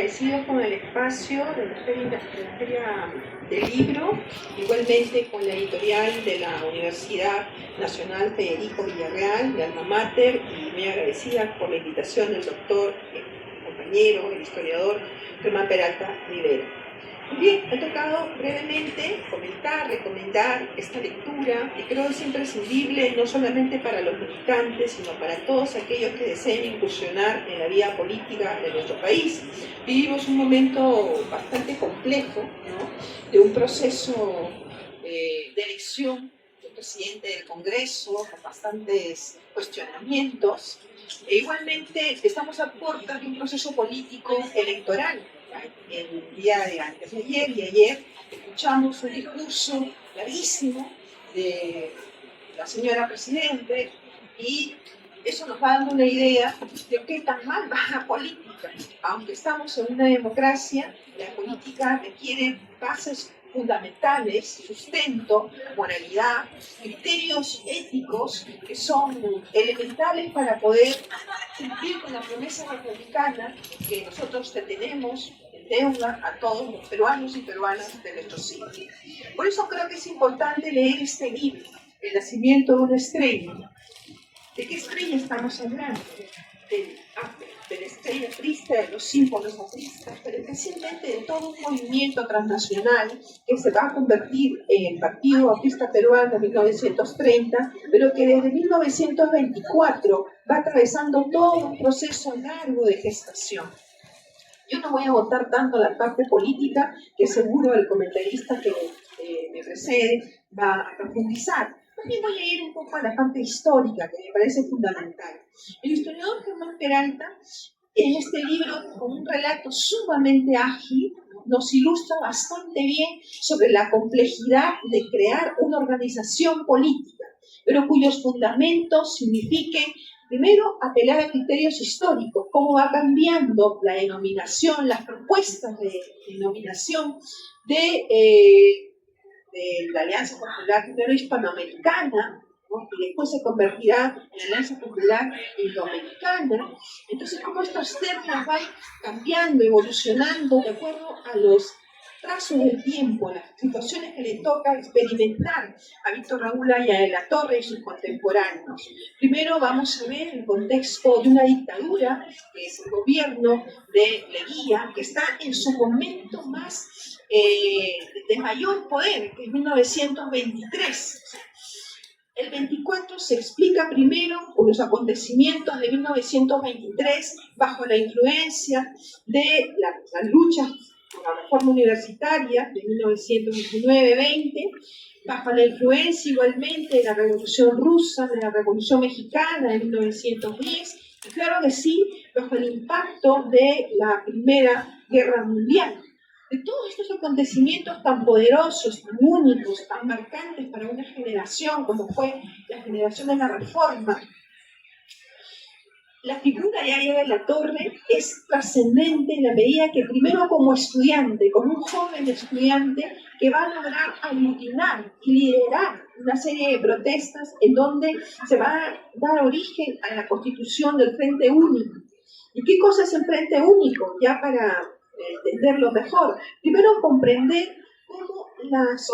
agradecidos con el espacio de la Feria del Libro, igualmente con la editorial de la Universidad Nacional Federico Villarreal, de Alma Mater, y muy agradecida por la invitación del doctor, compañero, el historiador Germán Peralta Rivera. Bien, me ha tocado brevemente recomendar esta lectura, que creo es imprescindible no solamente para los militantes, sino para todos aquellos que deseen incursionar en la vida política de nuestro país. Vivimos un momento bastante complejo, ¿no?, de un proceso de elección del presidente del Congreso, con bastantes cuestionamientos, e igualmente estamos a puertas de un proceso político electoral. El día de antes de ayer y ayer escuchamos un discurso larguísimo de la señora Presidente, y eso nos va dando una idea de qué tan mal va la política. Aunque estamos en una democracia, la política requiere bases fundamentales, sustento, moralidad, criterios éticos que son elementales para poder cumplir con la promesa republicana que nosotros tenemos en deuda a todos los peruanos y peruanas de nuestro siglo. Por eso creo que es importante leer este libro, El nacimiento de una estrella. ¿De qué estrella estamos hablando? De la estrella triste, de los símbolos apristas, pero especialmente de todo un movimiento transnacional que se va a convertir en el Partido Aprista Peruano en 1930, pero que desde 1924 va atravesando todo un proceso largo de gestación. Yo no voy a abordar tanto la parte política, que seguro el comentarista que me precede va a profundizar. También voy a ir un poco a la parte histórica, que me parece fundamental. El historiador Germán Peralta, en este libro, con un relato sumamente ágil, nos ilustra bastante bien sobre la complejidad de crear una organización política, pero cuyos fundamentos signifiquen, primero, apelar a criterios históricos, cómo va cambiando la denominación, las propuestas de denominación de la Alianza Popular primero hispanoamericana, ¿no?, y después se convertirá en la Alianza Popular indoamericana. Entonces, cómo estos términos van cambiando, evolucionando de acuerdo a los trazos del tiempo, a las situaciones que le toca experimentar a Víctor Raúl Haya de la Torre y sus contemporáneos. Primero vamos a ver el contexto de una dictadura, que es el gobierno de Leguía, que está en su momento más de mayor poder, que es 1923. El 24 se explica primero por los acontecimientos de 1923 bajo la influencia de las luchas por la reforma universitaria de 1919-20, bajo la influencia igualmente de la Revolución Rusa, de la Revolución Mexicana de 1910, y claro que sí, bajo el impacto de la Primera Guerra Mundial. De todos estos acontecimientos tan poderosos, tan únicos, tan marcantes para una generación como fue la generación de la Reforma, la figura de Haya de la Torre es trascendente en la medida que primero como estudiante, como un joven estudiante que va a lograr aglutinar y liderar una serie de protestas en donde se va a dar origen a la constitución del Frente Único. ¿Y qué cosa es el Frente Único? Ya para entenderlo mejor. Primero, comprender cómo las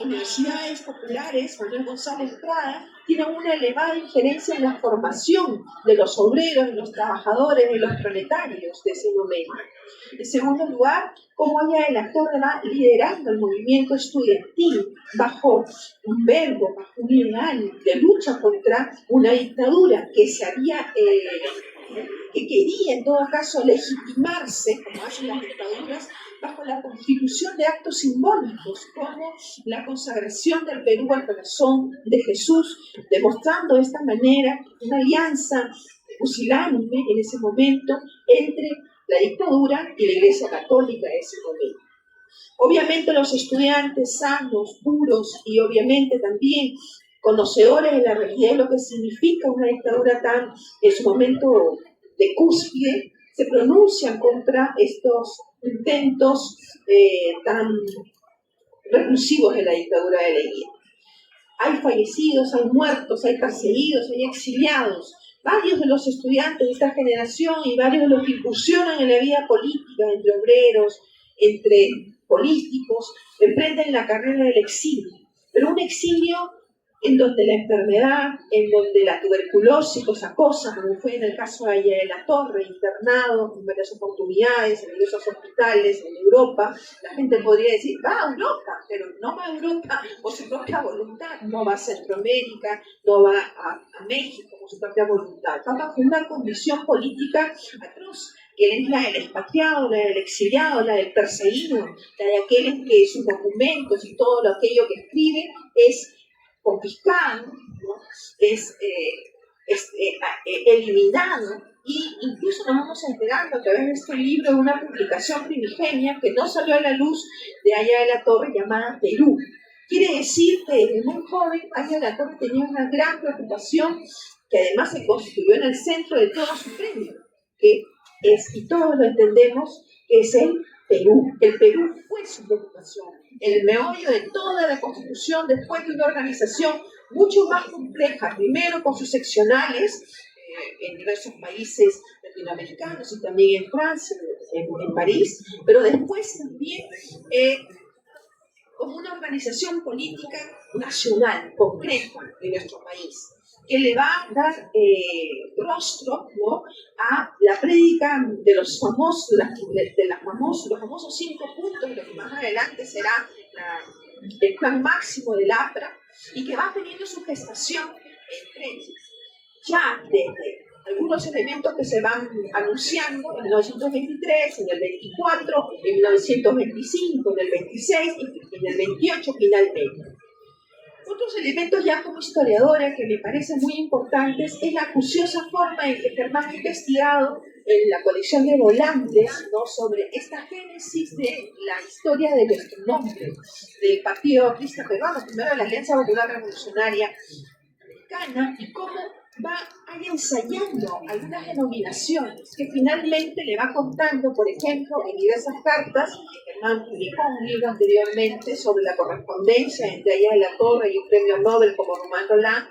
universidades populares, Manuel González Prada, tienen una elevada injerencia en la formación de los obreros, de los trabajadores, de los proletarios de ese momento. En segundo lugar, cómo Haya de la Torre va liderando el movimiento estudiantil bajo un verbo, bajo un ideal de lucha contra una dictadura que se había que quería en todo caso legitimarse, como hacen las dictaduras, bajo la constitución de actos simbólicos, como la consagración del Perú al corazón de Jesús, demostrando de esta manera una alianza pusilánime en ese momento entre la dictadura y la Iglesia Católica de ese momento. Obviamente los estudiantes sanos, puros y obviamente también conocedores de la realidad de lo que significa una dictadura tan, en su momento de cúspide, se pronuncian contra estos intentos tan repulsivos de la dictadura de Leguía. Hay fallecidos, hay muertos, hay perseguidos, hay exiliados, varios de los estudiantes de esta generación y varios de los que incursionan en la vida política, entre obreros, entre políticos, emprenden la carrera del exilio, pero un exilio en donde la enfermedad, en donde la tuberculosis los acosa, como fue en el caso de Aya de la Torre, internado en varias oportunidades, en diversos hospitales, en Europa. La gente podría decir, va a Europa, pero no va a Europa por su propia voluntad, no va a Centroamérica, no va a México por su propia voluntad, va bajo una condición política atroz, que es la del expatriado, la del exiliado, la del perseguido, la de aquel que sus documentos y todo aquello que escribe es confiscado, ¿no? es eliminado, y incluso nos vamos enterando a través de este libro de una publicación primigenia que no salió a la luz de Aya de la Torre, llamada Perú. Quiere decir que desde muy joven Aya de la Torre tenía una gran preocupación, que además se constituyó en el centro de todo su premio, que es, y todos lo entendemos, que es el Perú. El Perú fue su preocupación, el meollo de toda la Constitución, después de una organización mucho más compleja, primero con sus seccionales en diversos países latinoamericanos y también en Francia, en París, pero después también como una organización política nacional, concreta de nuestro país, que le va a dar rostro, ¿no?, a la prédica de los famosos, los famosos 5 puntos, de lo que más adelante será el plan máximo del APRA, y que va teniendo su gestación entre ya desde algunos elementos que se van anunciando en 1923, en el 24, en 1925, en el 26 y en el 28 finalmente. Otros elementos ya como historiadora que me parecen muy importantes es la acuciosa forma en que Germán ha investigado en la colección de volantes, ¿no?, sobre esta génesis de la historia de nuestro nombre, del Partido Aprista Peruano, primero la Alianza Popular Revolucionaria Americana, y cómo va ensayando algunas denominaciones que finalmente le va contando, por ejemplo, en diversas cartas. Germán publicó un libro anteriormente sobre la correspondencia entre Aya de la Torre y un premio Nobel como Romain Rolland,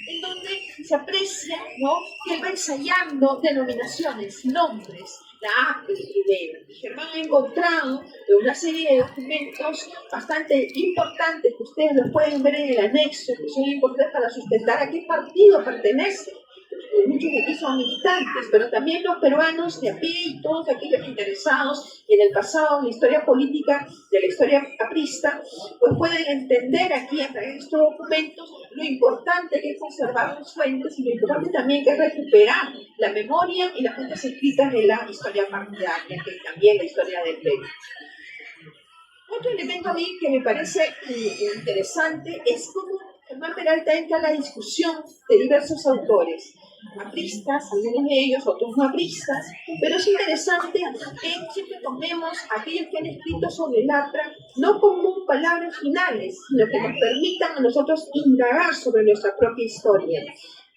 en donde se aprecia, ¿no?, que él va ensayando denominaciones, nombres, la A primero. Y Germán ha encontrado una serie de documentos bastante importantes, que ustedes los pueden ver en el anexo, que son importantes para sustentar a qué partido pertenece. Muchos de aquí son militantes, pero también los peruanos de a pie y todos aquellos interesados en el pasado, en la historia política de la historia aprista, pues pueden entender aquí a través de estos documentos lo importante que es conservar las fuentes y lo importante también que es recuperar la memoria y las fuentes escritas de la historia partidaria, que es también la historia del Perú. Otro elemento a mí que me parece interesante es cómo Germán Peralta entra a la discusión de diversos autores, apristas, algunos de ellos, otros no apristas, pero es interesante que siempre tomemos aquellos que han escrito sobre el APRA no como palabras finales, sino que nos permitan a nosotros indagar sobre nuestra propia historia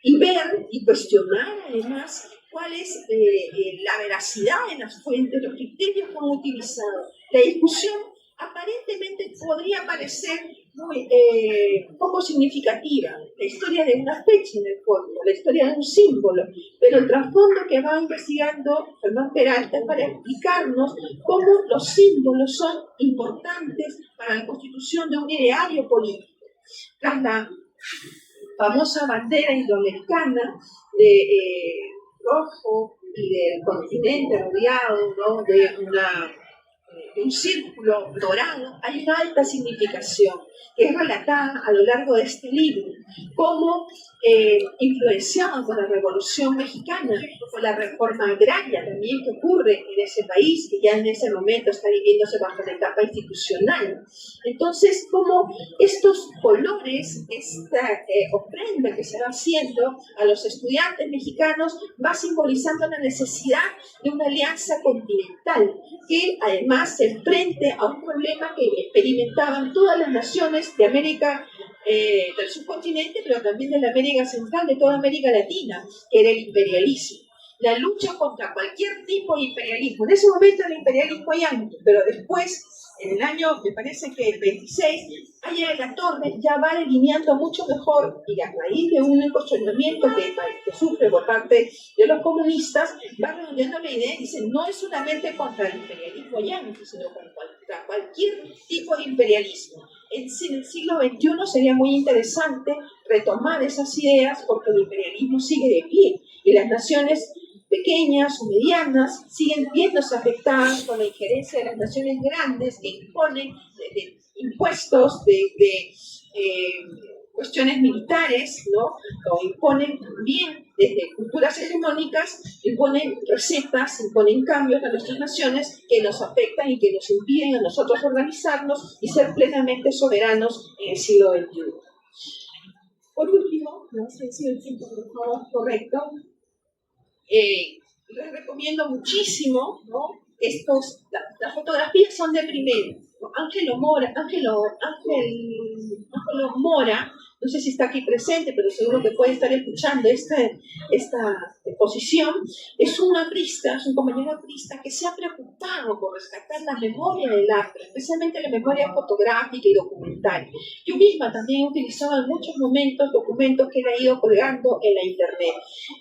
y ver y cuestionar además cuál es la veracidad de las fuentes, los criterios que han utilizado. La discusión aparentemente podría parecer muy poco significativa, la historia de una fecha en el fondo, la historia de un símbolo, pero el trasfondo que va investigando Germán Peralta es para explicarnos cómo los símbolos son importantes para la constitución de un ideario político. Tras la famosa bandera indoamericana de rojo y del continente rodeado, ¿no?, de un círculo dorado, hay una alta significación que es relatada a lo largo de este libro, como influenciado por la Revolución Mexicana, por la reforma agraria también que ocurre en ese país, que ya en ese momento está viviéndose bajo la etapa institucional. Entonces, como estos colores, esta ofrenda que se va haciendo a los estudiantes mexicanos, va simbolizando la necesidad de una alianza continental, que además se enfrente a un problema que experimentaban todas las naciones de América del subcontinente, pero también de la América Central, de toda América Latina, que era el imperialismo. La lucha contra cualquier tipo de imperialismo. En ese momento el imperialismo yanqui, pero después en el año, me parece que el 26, Aya de la Torre ya va delineando mucho mejor, y a raíz de un cuestionamiento que sufre por parte de los comunistas, va redondeando la idea y dice, no es solamente contra el imperialismo yanqui, sino contra cualquier tipo de imperialismo. En el siglo XXI sería muy interesante retomar esas ideas porque el imperialismo sigue de pie y las naciones pequeñas o medianas siguen viéndose afectadas con la injerencia de las naciones grandes que imponen impuestos de cuestiones militares, ¿no? O imponen también desde culturas hegemónicas, imponen recetas, imponen cambios a nuestras naciones que nos afectan y que nos impiden a nosotros organizarnos y ser plenamente soberanos en el siglo XXI. Por último, no sé si el tiempo por favor correcto, les recomiendo muchísimo, ¿no? Las fotografías son de primero, ¿no? Ángelo Mora, no sé si está aquí presente, pero seguro que puede estar escuchando esta exposición, es un aprista, es un compañero aprista que se ha preocupado por rescatar la memoria del arte, especialmente la memoria fotográfica y documental. Yo misma también he utilizado en muchos momentos documentos que él ha ido colgando en la internet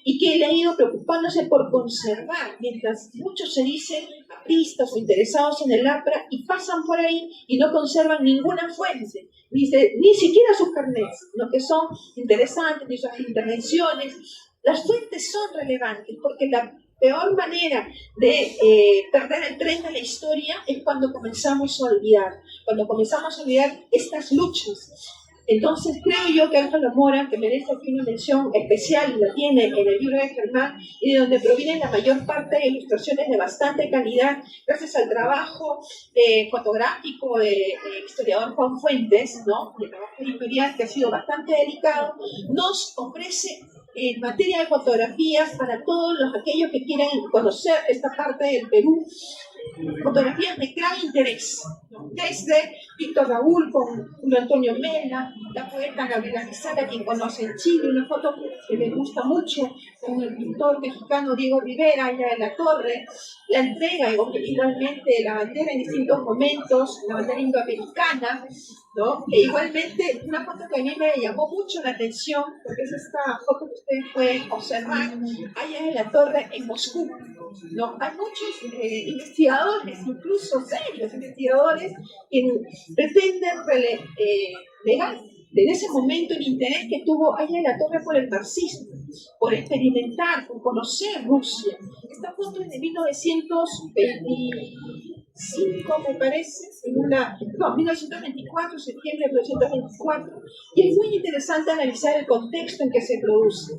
y que él ha ido preocupándose por conservar, mientras muchos se dicen apristas o interesados en el APRA y pasan por ahí y no conservan ninguna fuente, ni siquiera sus carnets, lo que son interesantes, ni sus intervenciones. Las fuentes son relevantes porque la peor manera de perder el tren de la historia es cuando comenzamos a olvidar estas luchas. Entonces creo yo que Ángelo Mora, que merece aquí una mención especial, la tiene en el libro de Germán, y de donde provienen la mayor parte de ilustraciones de bastante calidad, gracias al trabajo fotográfico del historiador Juan Fuentes, ¿no? El trabajo editorial que ha sido bastante delicado, nos ofrece en materia de fotografías para todos aquellos que quieran conocer esta parte del Perú, fotografías de gran interés, ¿no? Desde Víctor Raúl con Julio Antonio Mena, la poeta Gabriela Mizala, quien conoce en Chile, una foto que me gusta mucho, con el pintor mexicano Diego Rivera, Aya de la Torre, la entrega igualmente de la bandera en distintos momentos, la bandera indoamericana, ¿no? E igualmente una foto que a mí me llamó mucho la atención, porque es esta foto que ustedes pueden observar, Aya de la Torre en Moscú, ¿no? Hay muchos investigadores, incluso serios investigadores, que pretenden negar desde ese momento el interés que tuvo Aya de la Torre por el marxismo, por experimentar, por conocer Rusia. Esta foto es de 1925, me parece, 1924, septiembre de 1924, y es muy interesante analizar el contexto en que se produce.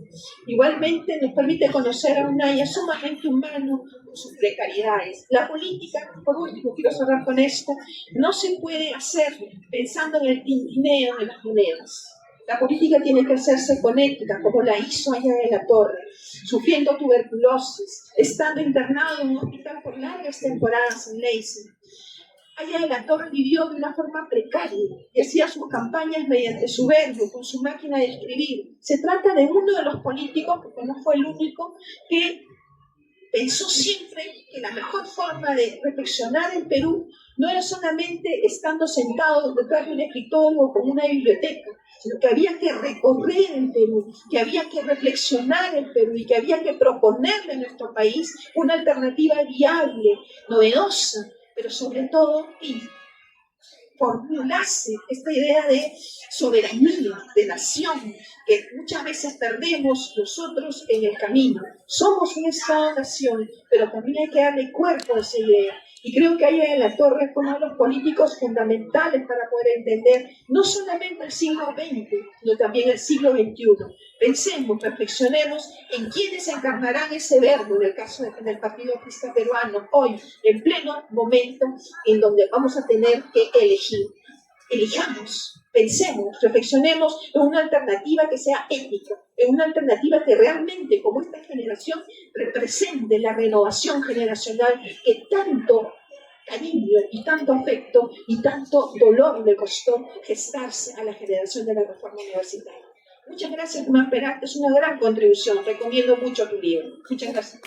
Igualmente nos permite conocer a un Aya sumamente humano, con sus precariedades. La política, por último, quiero cerrar con esto, no se puede hacer pensando en el tintineo de las monedas. La política tiene que hacerse con ética, como la hizo Aya de la Torre, sufriendo tuberculosis, estando internado en un hospital por largas temporadas en Leipzig. Aya de la Torre vivió de una forma precaria y hacía sus campañas mediante su verbo, con su máquina de escribir. Se trata de uno de los políticos, porque no fue el único, que pensó siempre que la mejor forma de reflexionar en Perú no era solamente estando sentado detrás de un escritorio o con una biblioteca, sino que había que recorrer el Perú, que había que reflexionar el Perú y que había que proponerle a nuestro país una alternativa viable, novedosa, pero sobre todo formularse esta idea de soberanía, de nación, que muchas veces perdemos nosotros en el camino. Somos un Estado-nación, pero también hay que darle cuerpo a esa idea. Y creo que Aya de la Torre fue uno de los políticos fundamentales para poder entender no solamente el siglo XX, sino también el siglo XXI. Pensemos, reflexionemos en quiénes encarnarán ese verbo, en el caso del Partido Aprista Peruano, hoy, en pleno momento en donde vamos a tener que elegir. Elijamos, pensemos, reflexionemos en una alternativa que sea ética, en una alternativa que realmente, como esta generación, represente la renovación generacional que tanto cariño y tanto afecto y tanto dolor le costó gestarse a la generación de la reforma universitaria. Muchas gracias, Germán Peralta, es una gran contribución, recomiendo mucho tu libro. Muchas gracias.